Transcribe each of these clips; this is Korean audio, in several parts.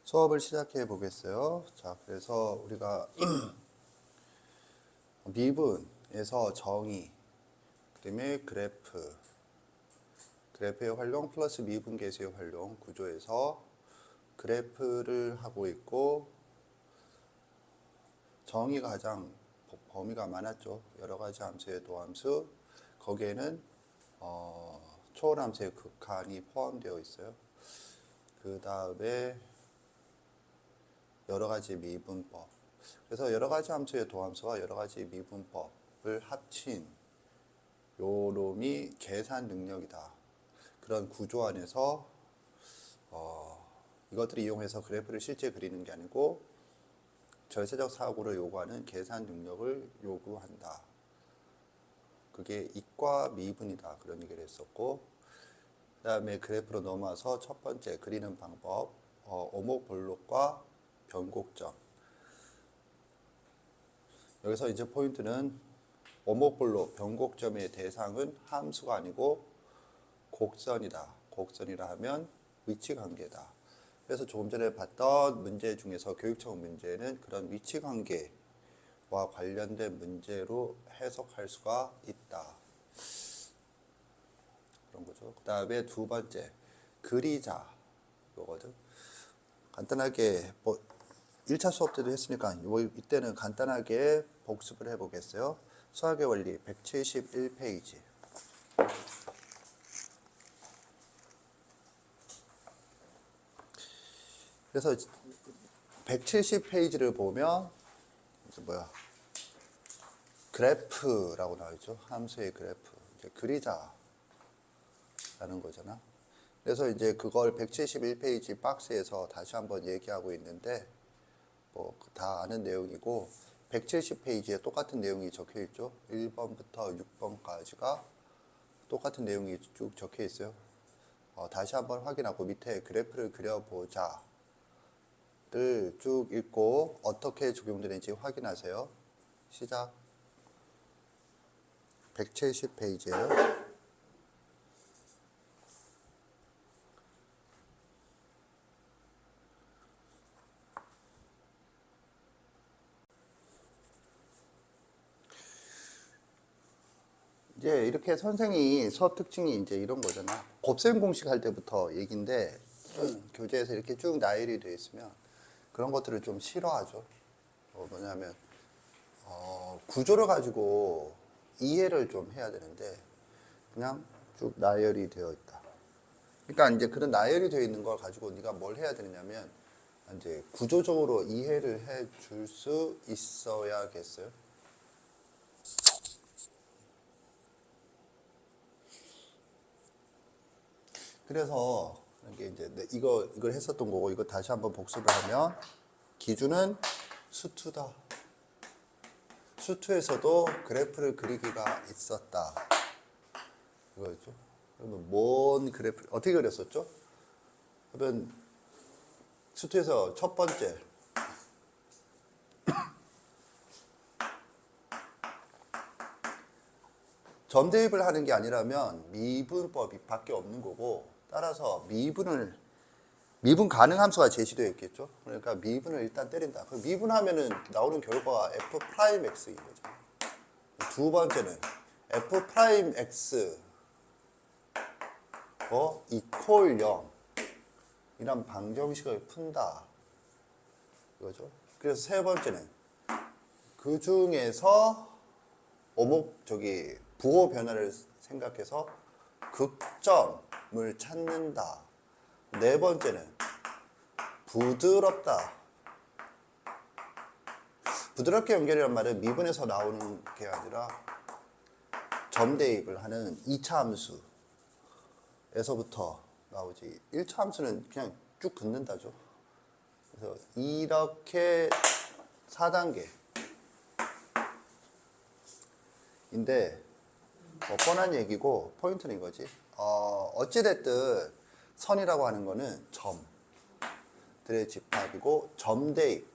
수업을 시작해 보겠어요. 자, 그래서 우리가 미분에서 정의, 그다음에 그래프의 활용 플러스 미분 계수의 활용 구조에서 그래프를 하고 있고, 정의가 가장 범위가 많았죠. 여러 가지 함수의 도함수, 거기에는 초월함수의 극한이 포함되어 있어요. 그 다음에 여러 가지 미분법. 그래서 여러 가지 함수의 도함수와 여러 가지 미분법을 합친 요 놈이 계산 능력이다. 그런 구조 안에서 이것들을 이용해서 그래프를 실제 그리는 게 아니고 절세적 사고를 요구하는 계산 능력을 요구한다. 그게 이과 미분이다. 그런 얘기를 했었고, 그 다음에 그래프로 넘어와서 첫 번째 그리는 방법, 오목볼록과 변곡점. 여기서 이제 포인트는 오목볼록, 변곡점의 대상은 함수가 아니고 곡선이다. 곡선이라 하면 위치관계다. 그래서 조금 전에 봤던 문제 중에서 교육청 문제는 그런 위치관계와 관련된 문제로 해석할 수가 있다. 그런 거죠. 그 다음에 두 번째 그리자 이거거든. 간단하게 1차 수업 때도 했으니까 이때는 간단하게 복습을 해보겠어요. 수학의 원리 171페이지. 그래서 170페이지를 보면 이제 그래프라고 나오죠. 함수의 그래프. 이제 그리자라는 거잖아. 그래서 이제 그걸 171페이지 박스에서 다시 한번 얘기하고 있는데, 다 아는 내용이고 170페이지에 똑같은 내용이 적혀 있죠. 1번부터 6번까지가 똑같은 내용이 쭉 적혀 있어요. 다시 한번 확인하고 밑에 그래프를 그려보자 를 쭉 읽고 어떻게 적용되는지 확인하세요. 시작. 170페이지에요. 이제 이렇게 선생이 수업 특징이 이제 이런 거잖아. 곱셈 공식 할 때부터 얘기인데, 교재에서 이렇게 쭉 나열이 되어 있으면 그런 것들을 좀 싫어하죠. 뭐냐면 구조를 가지고 이해를 좀 해야 되는데 그냥 쭉 나열이 되어 있다. 그러니까 이제 그런 나열이 되어 있는 걸 가지고 네가 뭘 해야 되느냐면 이제 구조적으로 이해를 해 줄 수 있어야겠어요. 그래서 이게 이제 이걸 했었던 거고, 이거 다시 한번 복습을 하면 기준은 수투다. 수투에서도 그래프를 그리기가 있었다. 이거죠. 그러면 뭔 그래프 어떻게 그렸었죠? 그러면 수투에서 첫 번째 점 대입을 하는 게 아니라면 미분법이 밖에 없는 거고, 따라서 미분 가능 함수가 제시되어 있겠죠. 그러니까 미분을 일단 때린다. 그럼 미분하면은 나오는 결과가 f'x인 거죠. 두 번째는 f'x 이퀄 0 이란 방정식을 푼다. 이거죠. 그래서 세 번째는 그 중에서 부호 변화를 생각해서 극점을 찾는다. 네 번째는 부드럽다. 부드럽게 연결이란 말은 미분에서 나오는 게 아니라 점 대입을 하는 2차 함수에서부터 나오지. 1차 함수는 그냥 쭉 긋는다죠. 그래서 이렇게 4단계인데 뻔한 얘기고 포인트는 이거지. 어찌됐든 선이라고 하는 거는 점들의 집합이고, 점 대입,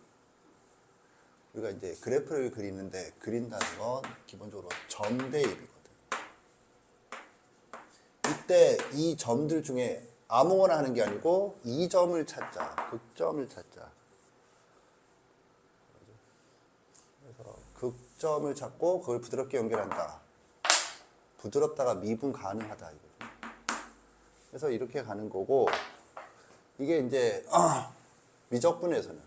우리가 이제 그래프를 그린다는 건 기본적으로 점 대입이거든. 이때 이 점들 중에 아무거나 하는 게 아니고 이 점을 찾자. 극점을 찾자. 그래서 극점을 찾고 그걸 부드럽게 연결한다. 부드럽다가 미분 가능하다. 이거죠. 그래서 이렇게 가는 거고, 이게 이제 미적분에서는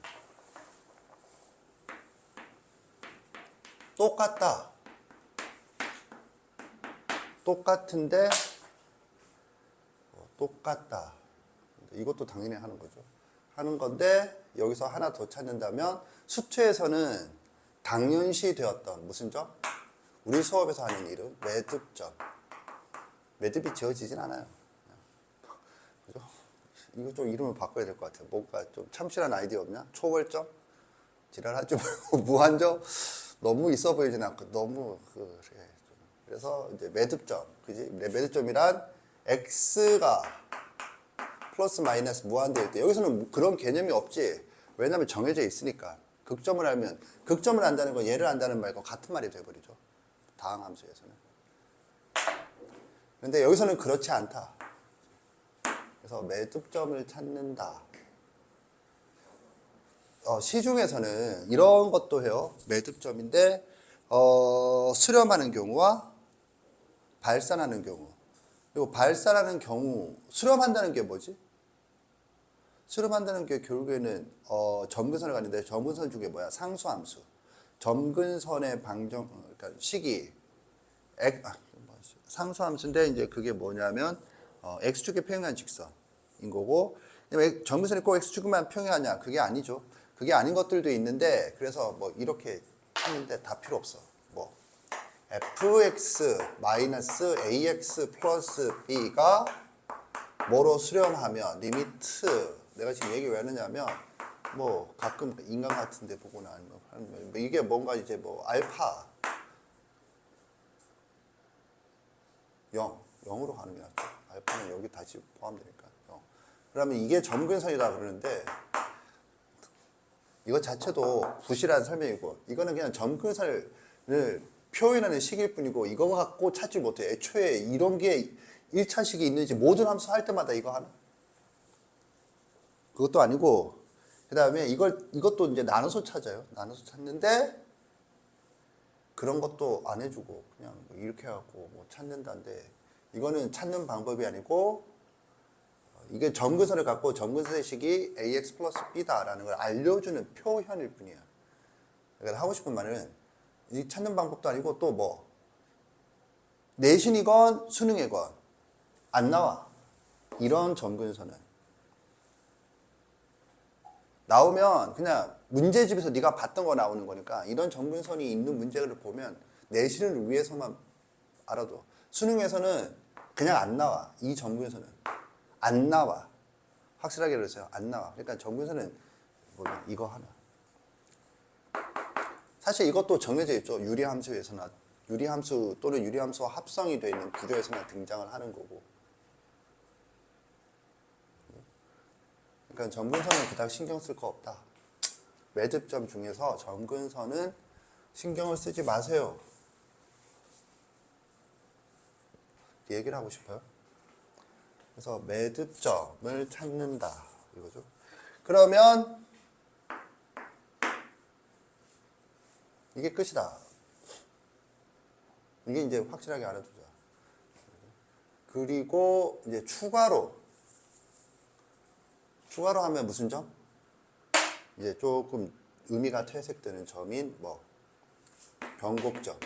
똑같다. 똑같은데 똑같다. 이것도 당연히 하는 거죠. 하는 건데 여기서 하나 더 찾는다면 수투에서는 당연시 되었던 무슨 점? 우리 수업에서 하는 이름 매듭점. 매듭이 지어지진 않아요. 그죠? 이거 좀 이름을 바꿔야 될 것 같아요. 뭔가 좀 참신한 아이디어 없냐? 초월점? 지랄하지 말고 무한점? 너무 있어 보이진 않고 너무 그래. 그래서 이제 매듭점, 그지? 매듭점이란 x가 플러스 마이너스 무한대일 때 여기서는 그런 개념이 없지. 왜냐하면 정해져 있으니까. 극점을 알면 극점을 안다는 건 얘를 안다는 말과 같은 말이 돼버리죠. 다항함수에서는. 그런데 여기서는 그렇지 않다. 그래서 매듭점을 찾는다. 시중에서는 이런 것도 해요. 매듭점인데 수렴하는 경우와 발산하는 경우. 그리고 발산하는 경우, 수렴한다는 게 뭐지? 수렴한다는 게 결국에는 점근선을 가는데 점근선 중에 뭐야? 상수함수. 점근선의 방정, 그러니까 식이 상수함수인데 이제 그게 뭐냐면 x축에 평행한 직선인 거고, 점근선이 꼭 x축만 평행하냐? 그게 아니죠. 그게 아닌 것들도 있는데, 그래서 뭐 이렇게 하는데 다 필요 없어. 뭐 fx 마이너스 ax 플러스 b가 뭐로 수렴하면 리미트, 내가 지금 얘기 왜 하느냐면 뭐 가끔 인간 같은데 보거나 아니면 이게 뭔가 이제 뭐 알파 0으로 가는 게 낫죠. 알파는 여기 다시 포함되니까 0. 그러면 이게 점근선이다 그러는데 이거 자체도 부실한 설명이고, 이거는 그냥 점근선을 표현하는 식일 뿐이고, 이거 갖고 찾지 못해. 애초에 이런 게 1차식이 있는지 모든 함수 할 때마다 이거 하나? 그것도 아니고, 그 다음에 이것도 이제 나눠서 찾아요. 나눠서 찾는데, 그런 것도 안 해주고, 그냥 이렇게 해갖고 뭐 찾는다는데, 이거는 찾는 방법이 아니고, 이게 점근선을 갖고 점근선의 식이 ax 플러스 b다라는 걸 알려주는 표현일 뿐이야. 그러니까 하고 싶은 말은 이 찾는 방법도 아니고 또 뭐 내신이건 수능이건 안 나와. 이런 점근선은 나오면 그냥 문제집에서 네가 봤던 거 나오는 거니까, 이런 점근선이 있는 문제를 보면 내신을 위해서만 알아도, 수능에서는 그냥 안 나와. 이 점근선은 안 나와. 확실하게 그러세요. 안 나와. 그러니까 점근선은 보면 이거 하나. 사실 이것도 정해져 있죠. 유리함수에서나, 유리함수 또는 유리함수와 합성이 되어 있는 구조에서나 등장을 하는 거고. 그러니까 점근선은 그닥 신경 쓸 거 없다. 매듭점 중에서 점근선은 신경을 쓰지 마세요. 얘기를 하고 싶어요. 그래서 매듭점을 찾는다 이거죠. 그러면 이게 끝이다. 이게 이제 확실하게 알아두자. 그리고 이제 추가로 하면 무슨 점? 이제 조금 의미가 퇴색되는 점인 뭐 변곡점.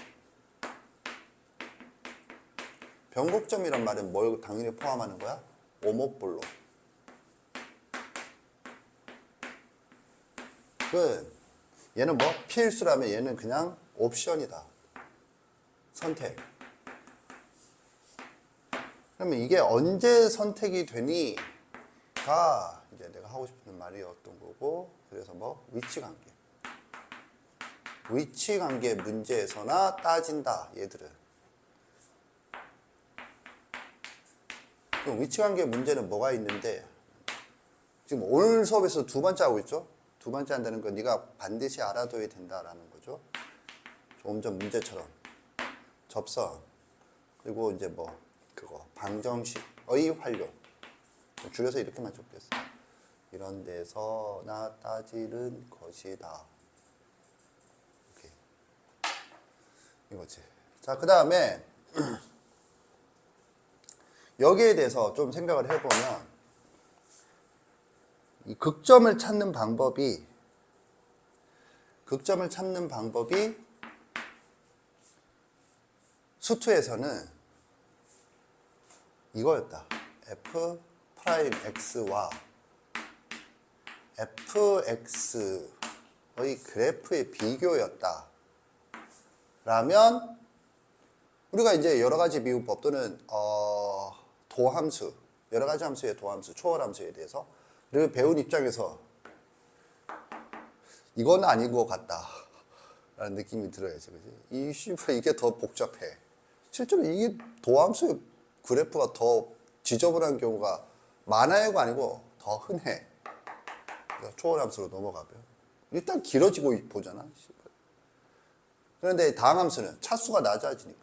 변곡점이란 말은 뭘 당연히 포함하는 거야? 오목볼로. 얘는 뭐 필수라면 얘는 그냥 옵션이다. 선택. 그러면 이게 언제 선택이 되니가 이제 내가 하고 싶은 말이었던 거고, 그래서 뭐 위치관계. 위치관계 문제에서나 따진다. 얘들은. 그럼 위치관계 문제는 뭐가 있는데, 지금 오늘 수업에서 두 번째 하고 있죠? 두 번째 한다는 건 네가 반드시 알아둬야 된다라는 거죠. 조금 전 문제처럼 접선, 그리고 이제 뭐 그거 방정식의 활용, 줄여서 이렇게만 적겠어. 이런 데서나 따지는 것이다. 이렇게. 이거지. 자, 그 다음에 여기에 대해서 좀 생각을 해보면 이 극점을 찾는 방법이 수투에서는 이거였다. f 프라임 x와 fx의 그래프의 비교였다. 라면 우리가 이제 여러 가지 미분법 또는 도함수, 여러 가지 함수의 도함수, 초월함수에 대해서 를 배운 입장에서 이건 아닌 것 같다 라는 느낌이 들어야죠. 그지? 이게 더 복잡해. 실제로 이게 도함수의 그래프가 더 지저분한 경우가 많아요가 아니고 더 흔해. 초월함수로 넘어가면 일단 길어지고 보잖아. 그런데 다항함수는 차수가 낮아지니까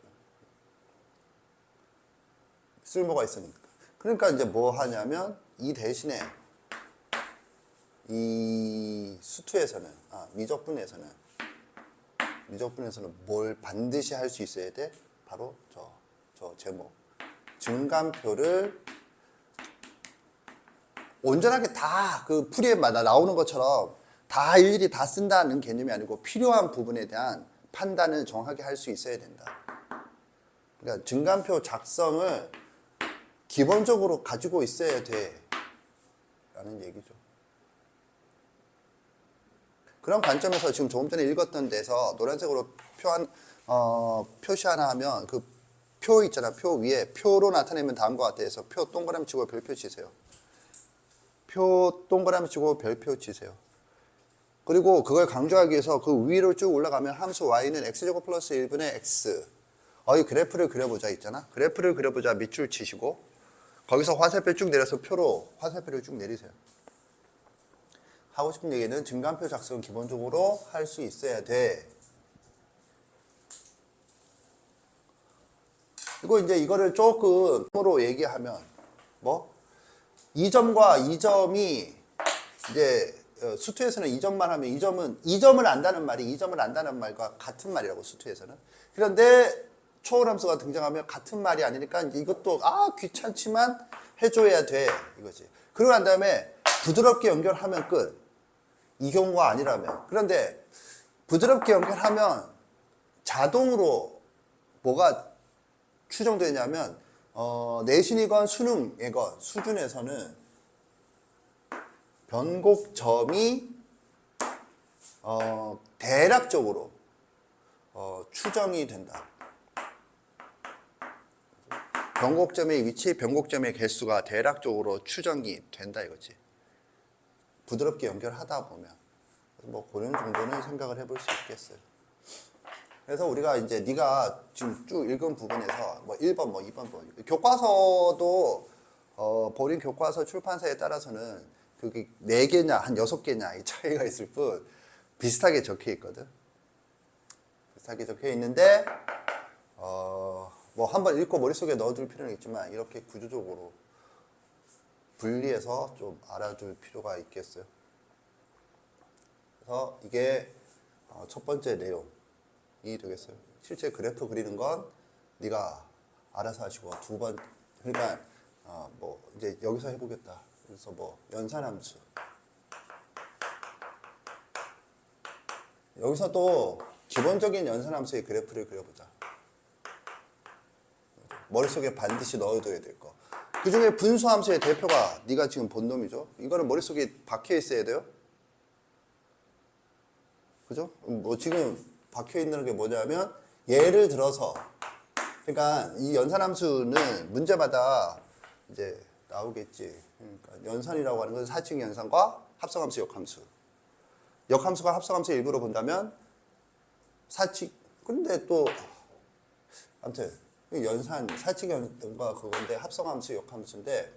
쓸모가 있으니까. 그러니까 이제 뭐 하냐면 이 대신에 이 수투에서는 미적분에서는 뭘 반드시 할 수 있어야 돼? 바로 저 제목 증감표를 온전하게 다 그 풀이에 나오는 것처럼 다 일일이 다 쓴다는 개념이 아니고 필요한 부분에 대한 판단을 정확하게 할 수 있어야 된다. 그러니까 증감표 작성을 기본적으로 가지고 있어야 돼 라는 얘기죠. 그런 관점에서 지금 조금 전에 읽었던 데서 노란색으로 표시 하나 하면 그 표 있잖아. 표 위에 표로 나타내면 다음과 같아 해서 표 동그라미 치고 별표 치세요. 표 동그라미 치고 별표 치세요. 그리고 그걸 강조하기 위해서 그 위로 쭉 올라가면 함수 y는 x제곱 플러스 1분의 x 이 그래프를 그려보자 있잖아. 그래프를 그려보자 밑줄 치시고 거기서 화살표 쭉 내려서 표로 화살표를 쭉 내리세요. 하고 싶은 얘기는 증감표 작성은 기본적으로 할 수 있어야 돼. 그리고 이제 이거를 조금으로 얘기하면 이 점과 이 점이 이제 수투에서는 이 점만 하면 이 점을 안다는 말과 같은 말이라고 수투에서는. 그런데 초월함수가 등장하면 같은 말이 아니니까 이제 이것도 귀찮지만 해줘야 돼 이거지. 그러고 난 다음에 부드럽게 연결하면 끝. 이 경우가 아니라면. 그런데 부드럽게 연결하면 자동으로 뭐가 추정되냐면 내신이건 수능이건 수준에서는 변곡점이 대략적으로 추정이 된다. 변곡점의 위치, 변곡점의 개수가 대략적으로 추정이 된다 이거지. 부드럽게 연결하다 보면 그런 정도는 생각을 해볼 수 있겠어요. 그래서 우리가 이제 네가 지금 쭉 읽은 부분에서 1번 2번 교과서도 본인 교과서 출판사에 따라서는 그게 4개냐 한 6개냐 이 차이가 있을 뿐 비슷하게 적혀 있거든. 비슷하게 적혀 있는데 한번 읽고 머릿속에 넣어둘 필요는 있지만 이렇게 구조적으로 분리해서 좀 알아둘 필요가 있겠어요. 그래서 이게 첫 번째 내용이 되겠어요. 실제 그래프 그리는 건 네가 알아서 하시고 그러니까 이제 여기서 해보겠다. 그래서 연산함수. 여기서 또 기본적인 연산함수의 그래프를 그려보자. 머릿속에 반드시 넣어둬야 될 거. 그 중에 분수함수의 대표가 네가 지금 본 놈이죠. 이거는 머릿속에 박혀 있어야 돼요. 그죠? 지금 박혀 있는 게 뭐냐면 예를 들어서 그러니까 이 연산함수는 문제마다 이제 나오겠지. 그러니까 연산이라고 하는 것은 사칙 연산과 합성함수, 역함수. 역함수가 합성함수의 일부로 본다면 사칙. 근데 또 아무튼 연산, 사칙 연산과 그건데 합성함수, 역함수인데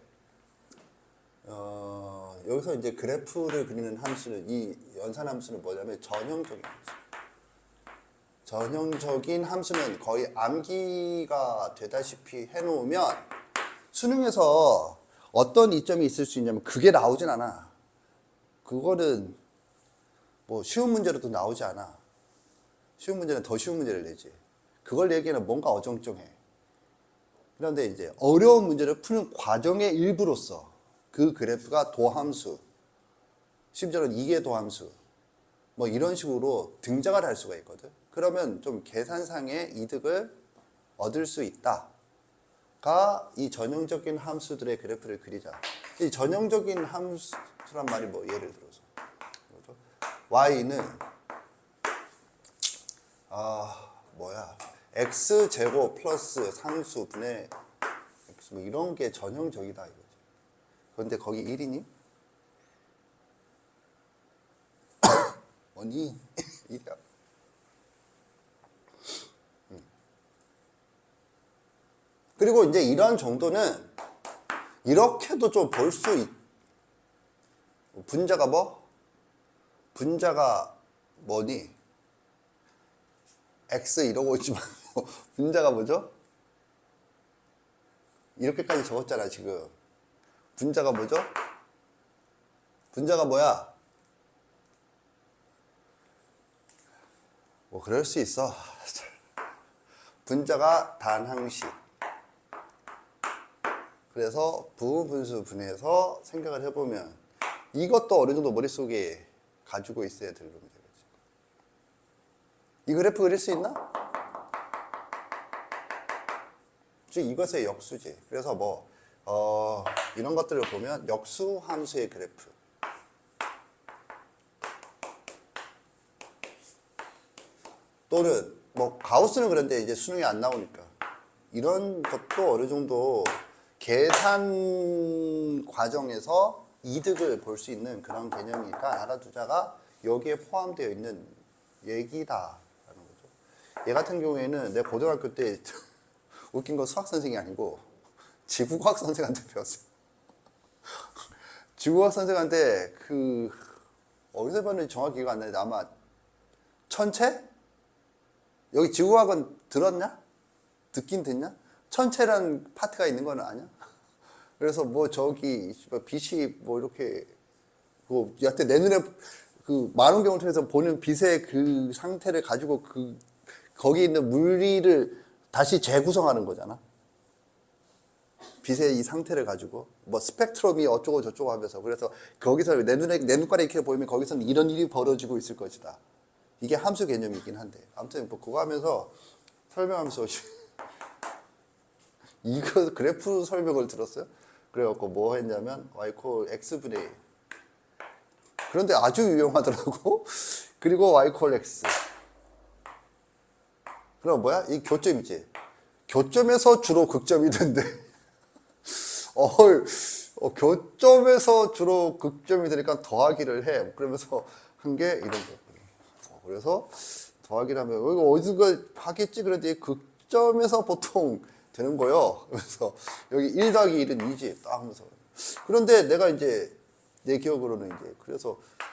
여기서 이제 그래프를 그리는 함수는 이 연산함수는 뭐냐면 전형적인 함수. 전형적인 함수는 거의 암기가 되다시피 해놓으면 수능에서 어떤 이점이 있을 수 있냐면 그게 나오진 않아. 그거는 뭐 쉬운 문제로도 나오지 않아. 쉬운 문제는 더 쉬운 문제를 내지. 그걸 얘기하면 뭔가 어정쩡해. 그런데 이제 어려운 문제를 푸는 과정의 일부로서 그 그래프가 도함수, 심지어는 이계 도함수, 뭐 이런 식으로 등장을 할 수가 있거든. 그러면 좀 계산상의 이득을 얻을 수 있다가 이 전형적인 함수들의 그래프를 그리자. 이 전형적인 함수란 말이 뭐 예를 들어서 y는 x제곱 플러스 상수 분의 x 뭐 이런 게 전형적이다 이거지. 그런데 거기 1이니? 뭐니? 1이야. 그리고 이제 이런 정도는 이렇게도 좀 볼 수 있. 분자가 뭐? 분자가 뭐니? x 이러고 있지만 분자가 뭐죠? 이렇게까지 적었잖아 지금. 분자가 뭐죠? 분자가 뭐야? 뭐 그럴 수 있어. 분자가 단항식. 그래서 부분분수 분해서 생각을 해보면 이것도 어느 정도 머릿속에 가지고 있어야 될 문제겠지. 이 그래프 그릴 수 있나? 즉 이것의 역수지. 그래서 뭐 이런 것들을 보면 역수 함수의 그래프, 또는 뭐 가우스는 그런데 이제 수능이 안 나오니까 이런 것도 어느 정도 계산 과정에서 이득을 볼 수 있는 그런 개념이니까 알아두자가 여기에 포함되어 있는 얘기다라는 거죠. 얘 같은 경우에는 내 고등학교 때 웃긴 건 수학 선생이 아니고 지구과학 선생한테 배웠어요. 지구과학 선생한테 어디서 배웠는지 정확히 기억 안 나는데 아마 천체? 여기 지구과학은 들었냐? 듣긴 됐냐? 천체란 파트가 있는 건 아냐? 그래서 뭐 저기 빛이 뭐 이렇게 여하튼 내 눈에 그 망원경을 통해서 보는 빛의 그 상태를 가지고 거기 있는 물리를 다시 재구성하는 거잖아. 빛의 이 상태를 가지고 뭐 스펙트럼이 어쩌고 저쩌고 하면서, 그래서 거기서 내 눈깔에 이렇게 보이면 거기서는 이런 일이 벌어지고 있을 것이다. 이게 함수 개념이긴 한데 아무튼 뭐 그거 하면서 설명하면서 이거 그래프 설명을 들었어요. 그래갖고 뭐 했냐면 y 콜 x분의 1. 그런데 아주 유용하더라고. 그리고 y 콜 x. 그럼 뭐야? 이 교점이지. 교점에서 주로 극점이 된대. 교점에서 주로 극점이 되니까 더하기를 해. 그러면서 한 게 이런 거. 그래서 더하기를 하면 이거 어디서 하겠지. 그런데 극점에서 보통 되는 거요. 그래서 여기 1 더하기 1은 2지. 딱 하면서. 그런데 내가 이제 내 기억으로는 이제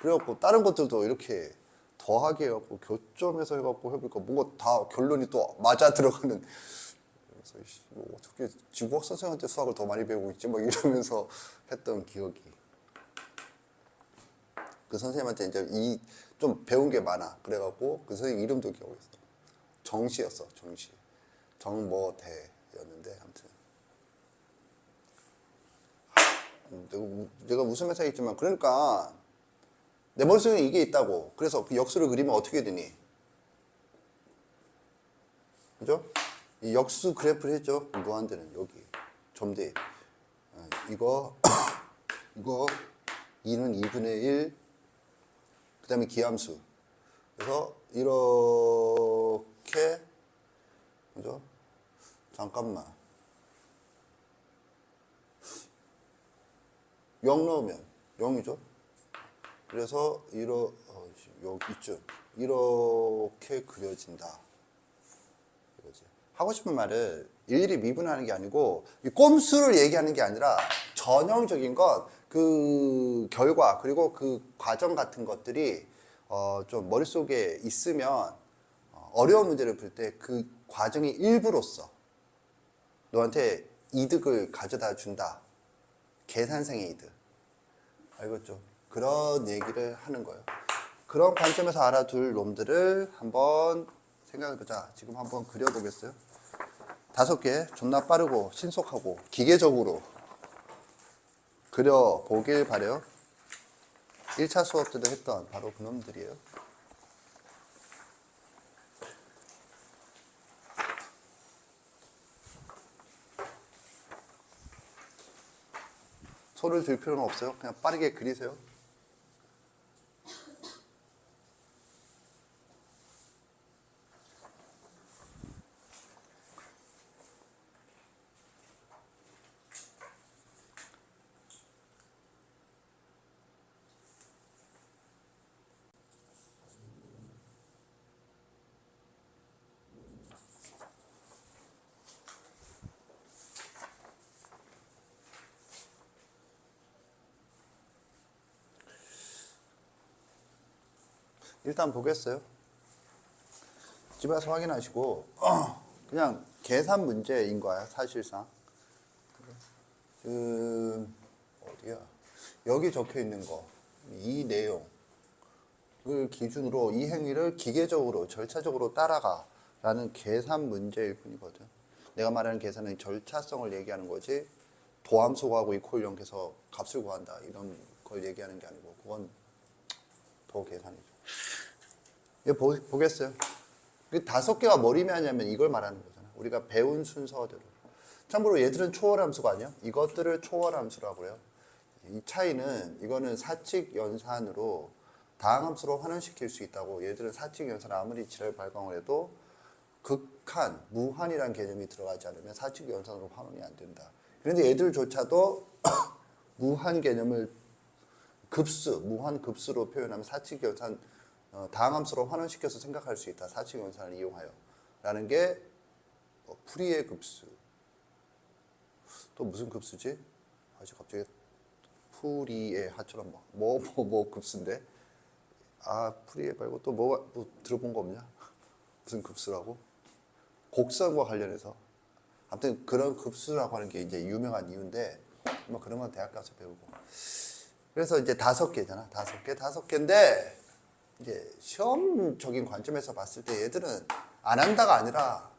그래갖고 다른 것들도 이렇게 더하기 해갖고 교점에서 해갖고 해보니까 뭔가 다 결론이 또 맞아 들어가는. 그래서 어떻게 지구학 선생한테 수학을 더 많이 배우고 있지? 막 이러면서 했던 기억이. 그 선생님한테 이제 좀 배운 게 많아. 그래갖고 그 선생님 이름도 기억했어. 정시였어. 정시. 정모대였는데 아무튼 내가 웃으면서 했지만 그러니까 내 머릿속에 이게 있다고. 그래서 그 역수를 그리면 어떻게 되니? 그죠? 이 역수 그래프를 했죠. 무한대는 여기 점대. 이거 2는 2분의 1. 그 다음에 기함수. 그래서 이렇게, 그죠? 잠깐만. 0 넣으면 0이죠? 그래서 여기 이쯤 이렇게 그려진다. 이거지. 하고 싶은 말을 일일이 미분하는 게 아니고 꼼수를 얘기하는 게 아니라 전형적인 것, 그 결과 그리고 그 과정 같은 것들이 좀 머릿속에 있으면 어려운 문제를 풀 때 그 과정의 일부로서 너한테 이득을 가져다 준다. 계산생 에이드. 알겠죠? 그런 얘기를 하는 거예요. 그런 관점에서 알아둘 놈들을 한번 생각해보자. 지금 한번 그려보겠어요? 5개 존나 빠르고 신속하고 기계적으로 그려보길 바래요. 1차 수업 때도 했던 바로 그 놈들이에요. 손을 들 필요는 없어요. 그냥 빠르게 그리세요. 일단 보겠어요. 집에서 확인하시고 그냥 계산 문제인 거야 사실상. 어디야? 여기 적혀 있는 거, 이 내용을 기준으로 이 행위를 기계적으로 절차적으로 따라가라는 계산 문제일 뿐이거든. 내가 말하는 계산은 절차성을 얘기하는 거지 도함수하고 이퀄 연계해서 값을 구한다 이런 걸 얘기하는 게 아니고 그건 더 계산이죠. 이거 보겠어요. 5개가 뭘 의미하냐면 이걸 말하는 거잖아. 우리가 배운 순서대로. 참고로 얘들은 초월함수가 아니야. 이것들을 초월함수라고 그래요. 이 차이는 이거는 사칙 연산으로 다항함수로 환원시킬 수 있다고. 얘들은 사칙 연산 아무리 지랄 발광을 해도 극한, 무한이라는 개념이 들어가지 않으면 사칙 연산으로 환원이 안 된다. 그런데 얘들조차도 무한 개념을 무한 급수로 표현하면 사칙 연산 다항함수로 환원시켜서 생각할 수 있다. 사칙 연산을 이용하여 라는 게 프리의 급수. 또 무슨 급수지? 아주 갑자기 프리의 하처럼 뭐 급수인데? 프리의 말고 또 뭐 들어본 거 없냐? 무슨 급수라고? 곡선과 관련해서 아무튼 그런 급수라고 하는 게 이제 유명한 이유인데 뭐 그런 건 대학 가서 배우고. 그래서 이제 5개잖아. 5개인데 이제 시험적인 관점에서 봤을 때 얘들은 안 한다가 아니라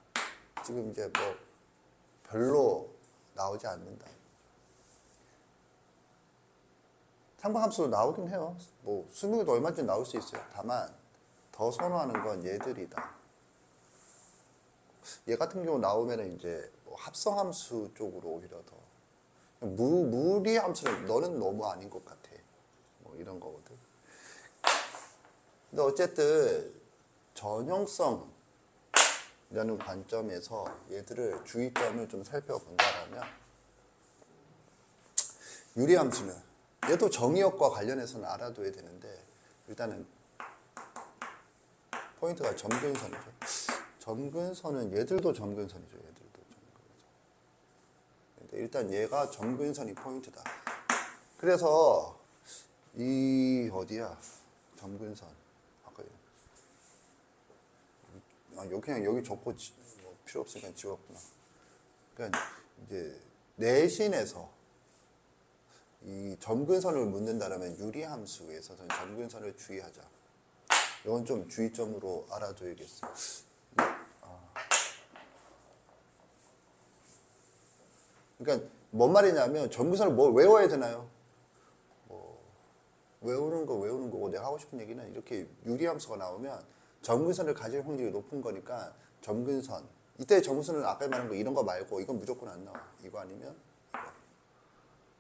지금 이제 뭐 별로 나오지 않는다. 상방함수로 나오긴 해요. 뭐 수능에도 얼마든지 나올 수 있어요. 다만 더 선호하는 건 얘들이다. 얘 같은 경우 나오면은 이제 뭐 합성함수 쪽으로 오히려 더 무리함수는 너는 너무 아닌 것 같아. 뭐 이런 거거든. 근데 어쨌든 전형성이라는 관점에서 얘들을 주의점을 좀 살펴본다면 유리함수는 얘도 정의역과 관련해서는 알아둬야 되는데 일단은 포인트가 점근선이죠. 점근선은 얘들도 점근선이죠. 근데 일단 얘가 점근선이 포인트다. 그래서 이 어디야? 점근선. 그냥 여기 적고 뭐 필요 없으니까 지웠구나. 그러니까 이제 내신에서 이 점근선을 묻는다라면 유리함수에서 점근선을 주의하자. 이건 좀 주의점으로 알아둬야겠어. 그러니까 뭔 말이냐면 점근선을 뭘 외워야 되나요? 뭐 외우는 거고 내가 하고 싶은 얘기는 이렇게 유리함수가 나오면 점근선을 가질 확률이 높은 거니까 점근선. 이때 점근선은 아까 말한 거 이런 거 말고 이건 무조건 안 나와. 이거 아니면 이거.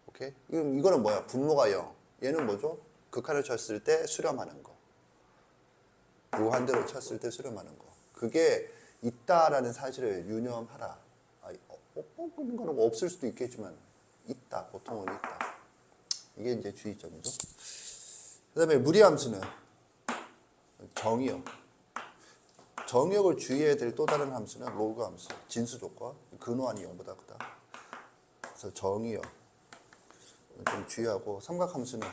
오케이? 이거는 뭐야? 분모가 0. 얘는 뭐죠? 극한을 쳤을 때 수렴하는 거. 무한대로 쳤을 때 수렴하는 거. 그게 있다라는 사실을 유념하라. 없는 거는 없을 수도 있겠지만 있다. 보통은 있다. 이게 이제 주의점이죠. 그 다음에 무리함수는 정의역. 정의역을 주의해야 될 또 다른 함수는 로그 함수. 진수 조건. 근호한이 0보다 크다. 그래서 정의역 좀 주의하고 삼각함수는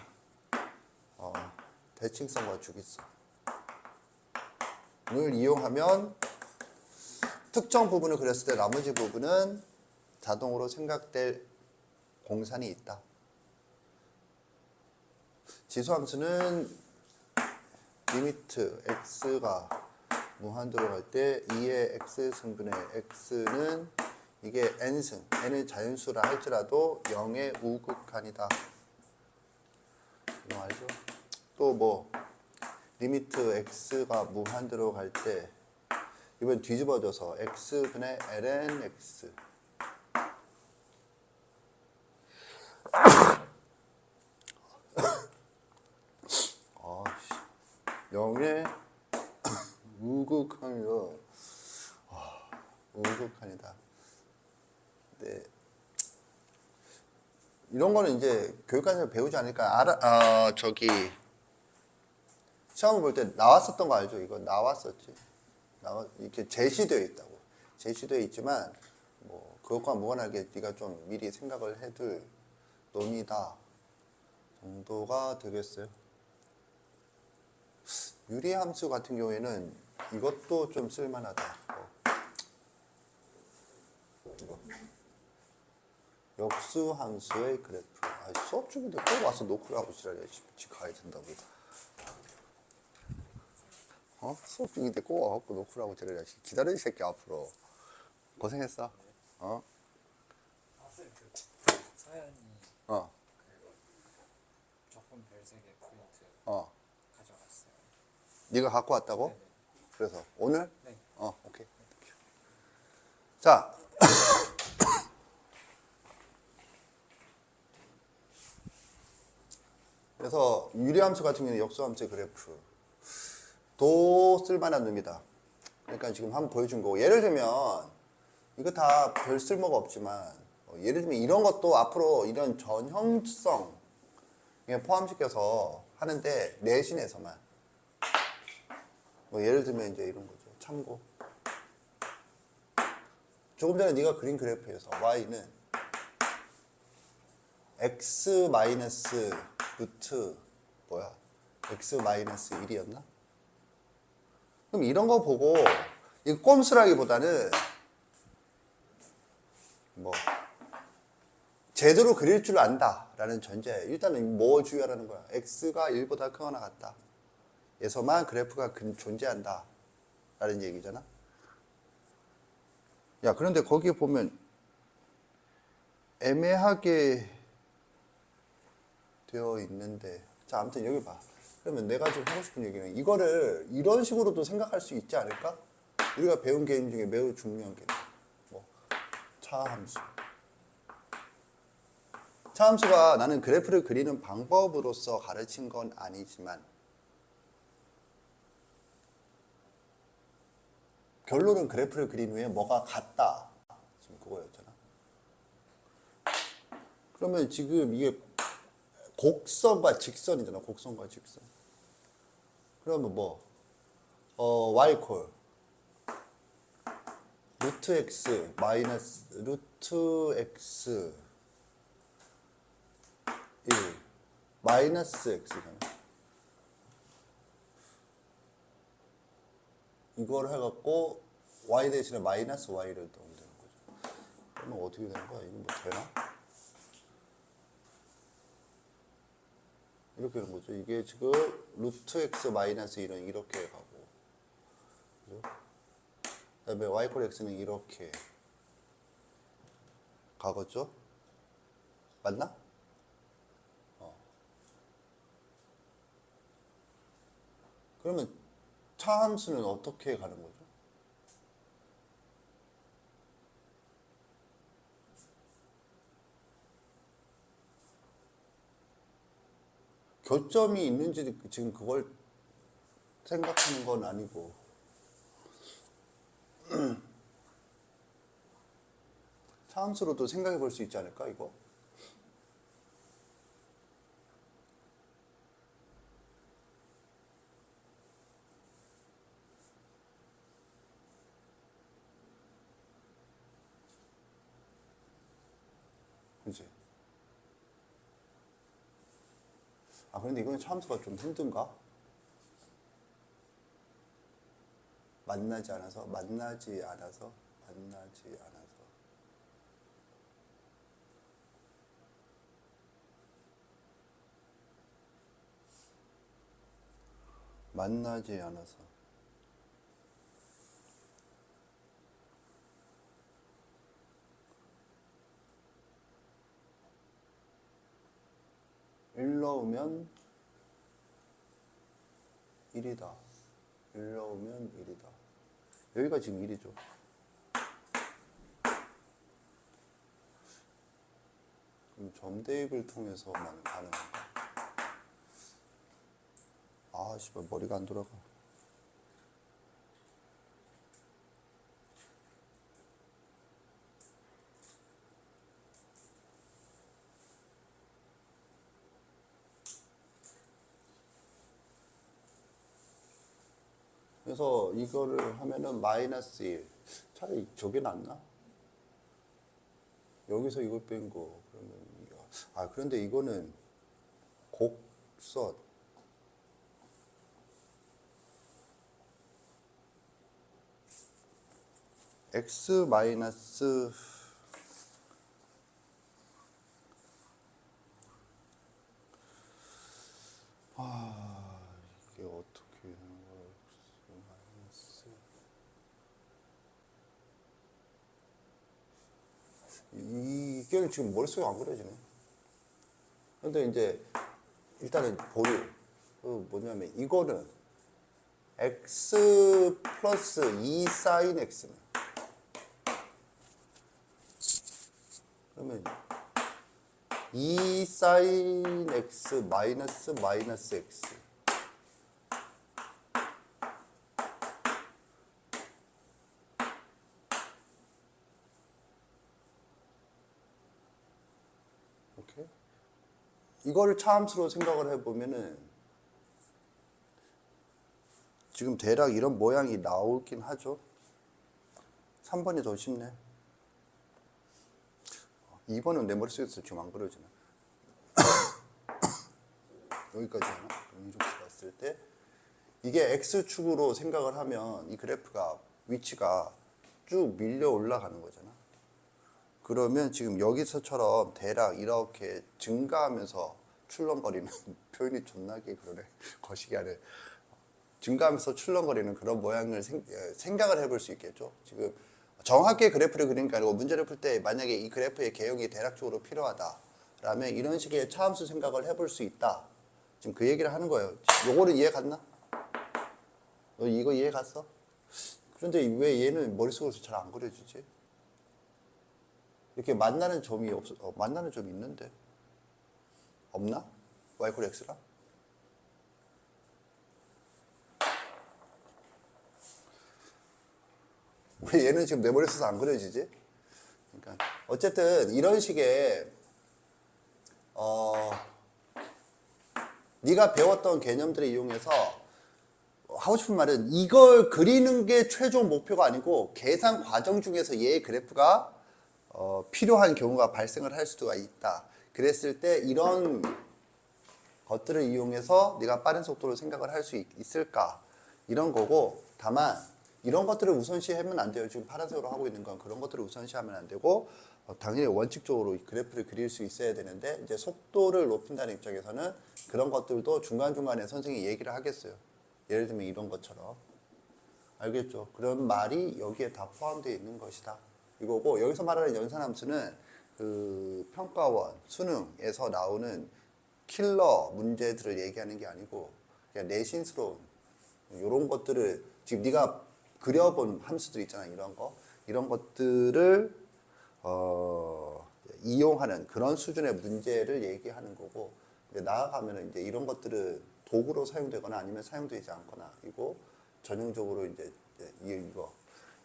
대칭성과 주기성. 을 이용하면 특정 부분을 그렸을 때 나머지 부분은 자동으로 생각될 공산이 있다. 지수함수는 리미트 x가 무한대로 갈 때 2의 x승분의 x는 이게 n승, n은 자연수라 할지라도 0의 우극한이다. 이거 알죠? 또 뭐 리미트 x가 무한대로 갈 때 이번 뒤집어져서 x분의 ln x 영의 우극한이다. 우극한이다. 네. 이런 거는 이제 교육관에서 배우지 않을까. 저기 시험을 볼 때 나왔었던 거 알죠? 이거 나왔었지. 이렇게 제시되어 있다고. 제시되어 있지만 뭐 그것과 무관하게 네가 좀 미리 생각을 해둘 논이다 정도가 되겠어요. 유리함수 같은 경우에는 이것도 좀 쓸만하다. 이거. 역수함수의 그래프. 수업 중인데 꼭 와서 노크를 하고 지랄이야. 집 가야 된다고. 수업 중인데 꼭 와갖고 노크를 하고 지랄이야. 기다려 이 새끼 앞으로. 고생했어. 서연이 어. 조금 별색의 프린트 가져갔어요. 네가 갖고 왔다고? 네네. 그래서 오늘? 네. 오케이. 자. 그래서 유리함수 같은 경우는 역수함수의 그래프 도 쓸만한 놈이다. 그러니까 지금 한번 보여준 거고, 예를 들면 이거 다 별 쓸모가 없지만 예를 들면 이런 것도 앞으로 이런 전형성 포함시켜서 하는데 내신에서만 예를 들면 이제 이런 거죠. 참고. 조금 전에 네가 그린 그래프에서 y는 x 마이너스 루트 x 마이너스 1이었나? 그럼 이런 거 보고 이 꼼수라기보다는 뭐 제대로 그릴 줄 안다 라는 전제. 일단은 뭐 주의하라는 거야? x가 1보다 크거나 같다 에서만 그래프가 존재한다 라는 얘기잖아. 야, 그런데 거기에 보면 애매하게 되어 있는데, 자, 아무튼 여기 봐. 그러면 내가 지금 하고 싶은 얘기는 이거를 이런 식으로도 생각할 수 있지 않을까? 우리가 배운 개념 중에 매우 중요한 개념. 차함수. 차함수가 나는 그래프를 그리는 방법으로서 가르친 건 아니지만 결론은 그래프를 그린 후에 뭐가 같다. 지금 그거였잖아. 그러면 지금 이게 곡선과 직선이잖아. 곡선과 직선. 그러면 y 루트 x 마이너스 루트 x 1 마이너스 x잖아. 이걸 해갖고 y 대신에 마이너스 y를 넣으면 되는 거죠. 그러면 어떻게 되는 거야? 이거 뭐 되나? 이렇게 되는 거죠. 이게 지금 루트 x 마이너스 1은 이렇게 가고, 그죠? 그 다음에 y 콜 x는 이렇게 가겠죠? 맞나? 그러면 차함수는 어떻게 가는 거죠? 교점이 있는지 지금 그걸 생각하는 건 아니고 차함수로도 생각해 볼 수 있지 않을까 이거? 그치? 그런데 이건 차함수가 좀 힘든가? 만나지 않아서. 만나지 않아서. 일 넣으면 1이다. 1 넣으면 1이다. 여기가 지금 1이죠. 그럼 점대입을 통해서만 가능한가? 아, 씨발, 머리가 안 돌아가. 그래서 이거를 하면은 마이너스 1. 차라리 저게 낫나? 여기서 이걸 뺀 거. 그러면, 아, 그런데 이거는 곡선. x 마이너스 이게 어떻게 되는 거야? x 마이너스 이게 지금 머릿속에 안 그려지네. 근데 이제 일단은 보류. 뭐냐면 이거는 x 플러스 2 사인 x는 그러면 2 사인 x 마이너스 마이너스 x 오케이? 이거를 차함수로 생각을 해보면은 지금 대략 이런 모양이 나오긴 하죠. 3번이 더 쉽네. 2번은 내 머릿속에서 지금 안 그려지네. 여기까지 하나? 이렇게 봤을 때 이게 X축으로 생각을 하면 이 그래프가 위치가 쭉 밀려 올라가는 거잖아. 그러면 지금 여기서처럼 대략 이렇게 증가하면서 출렁거리는 표현이 존나게 그러네. 거시기 하네. 증가하면서 출렁거리는 그런 모양을 생각을 해볼 수 있겠죠. 지금 정확하게 그래프를 그리는 게 아니고 문제를 풀 때 만약에 이 그래프의 개형이 대략적으로 필요하다라면 이런 식의 차함수 생각을 해볼 수 있다. 지금 그 얘기를 하는 거예요. 요거는 이해 갔나? 너 이거 이해 갔어? 그런데 왜 얘는 머릿속에서 잘 안 그려지지? 이렇게 만나는 점이 만나는 점이 있는데 없나? y 콜 x랑? 왜 얘는 지금 내 머릿속에서 안 그려지지? 그러니까 어쨌든 이런 식의 네가 배웠던 개념들을 이용해서 하고 싶은 말은 이걸 그리는 게 최종 목표가 아니고 계산 과정 중에서 얘의 그래프가 필요한 경우가 발생을 할 수가 있다. 그랬을 때 이런 것들을 이용해서 네가 빠른 속도로 생각을 할 수 있을까? 이런 거고, 다만 이런 것들을 우선시하면 안 돼요. 지금 파란색으로 하고 있는 건 그런 것들을 우선시하면 안 되고 당연히 원칙적으로 그래프를 그릴 수 있어야 되는데 이제 속도를 높인다는 입장에서는 그런 것들도 중간중간에 선생님이 얘기를 하겠어요. 예를 들면 이런 것처럼. 알겠죠? 그런 말이 여기에 다 포함되어 있는 것이다. 이거고 여기서 말하는 연산함수는 그 평가원, 수능에서 나오는 킬러 문제들을 얘기하는 게 아니고 그냥 내신스러운 이런 것들을 지금 네가 그려본 함수들 있잖아. 이런 것들을 이용하는 그런 수준의 문제를 얘기하는 거고 이제 나아가면은 이제 이런 것들은 도구로 사용되거나 아니면 사용되지 않거나 이거 전형적으로 이제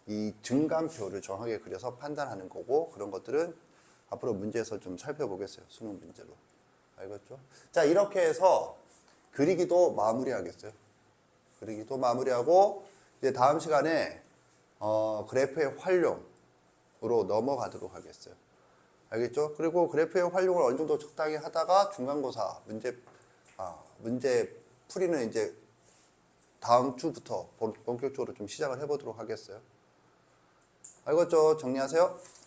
이 증감표를 정확하게 그려서 판단하는 거고 그런 것들은 앞으로 문제에서 좀 살펴보겠어요. 수능 문제로. 알겠죠? 자, 이렇게 해서 그리기도 마무리하겠어요. 그리기도 마무리하고 이제 다음 시간에 그래프의 활용으로 넘어가도록 하겠어요. 알겠죠? 그리고 그래프의 활용을 어느 정도 적당히 하다가 중간고사 문제 풀이는 이제 다음 주부터 본격적으로 좀 시작을 해보도록 하겠어요. 알겠죠? 정리하세요.